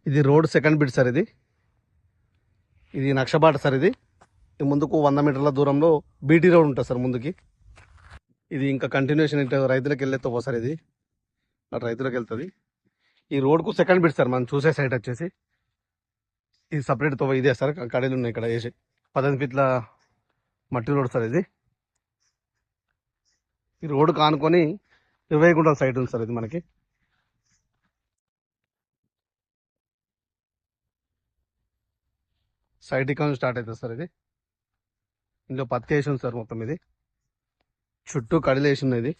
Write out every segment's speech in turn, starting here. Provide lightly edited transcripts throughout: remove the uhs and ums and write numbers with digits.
ఇది road second bit sir. ఇది నక్షబాట sir. ఇది ముందుకు 100 మీటర్ల దూరంలో బీటీ రోడ్ ఉంటుంది సార్ ముందుకి. ఇది ఇంకా కంటిన్యూషన్ ఇట్లా రైతులకు వెళ్ళేతో సార్. ఇది అటు రైతులకు వెళ్తుంది. ఈ రోడ్కు సెకండ్ బిట్ సార్ మనం చూసే సైట్ వచ్చేసి. ఇది సపరేట్ తో ఇదే సార్. కడీలు ఉన్నాయి ఇక్కడ వేసి 18 ఫీట్ల మట్టి రోడ్ సార్. ఇది ఈ రోడ్డు కానుకొని 20 గుంటల సైట్ ఉంది సార్. ఇది మనకి సైట్ ఇక్కడ స్టార్ట్ అవుతుంది సార్. ఇది ఇందులో పత్తి వేసి ఉంది సార్ మొత్తం. ఇది చుట్టూ కడీలు వేసి ఉన్నది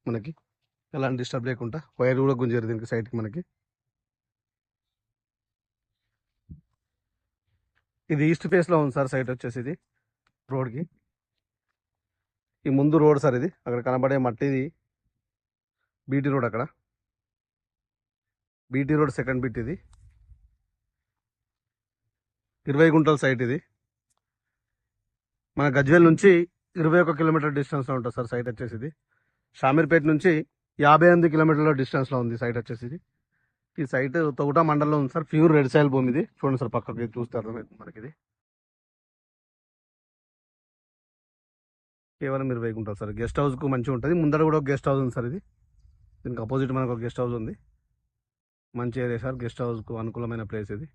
మనకి, ఎలాంటి డిస్టర్బ్ లేకుండా. వైర్ కూడా గుంజారు దీనికి సైడ్కి మనకి. ఇది ఈస్ట్ ఫేస్లో ఉంది సార్ సైట్ వచ్చేసి. ఇది రోడ్కి ఈ ముందు రోడ్ సార్. ఇది అక్కడ కనబడే మట్టిది బీటీ రోడ్. అక్కడ బీటీ రోడ్ సెకండ్ బిట్. ఇది 20 గుంటల సైట్. ఇది మన గజ్వేల్ నుంచి 21 కిలోమీటర్ డిస్టెన్స్లో ఉంటుంది సార్ సైట్ వచ్చేసి. ఇది షామీర్పేట నుంచి 58 కిలోమీటర్ల డిస్టెన్స్లో ఉంది సైట్ వచ్చేసి. ఇది ఈ సైట్ తొగుట మండలంలో ఉంది సార్. ప్యూర్ రెడ్ సాయిల్ భూమి. ఇది చూడండి సార్, పక్కకి చూస్తారు మనకి. ఇది కేవలం 20 గుంటలు సార్. గెస్ట్ హౌస్కు మంచిగా ఉంటుంది. ముందర కూడా ఒక గెస్ట్ హౌస్ ఉంది సార్. ఇది దీనికి అపోజిట్ మనకు ఒక గెస్ట్ హౌస్ ఉంది. మంచి ఏరియా సార్. గెస్ట్ హౌస్కు అనుకూలమైన ప్లేస్ ఇది.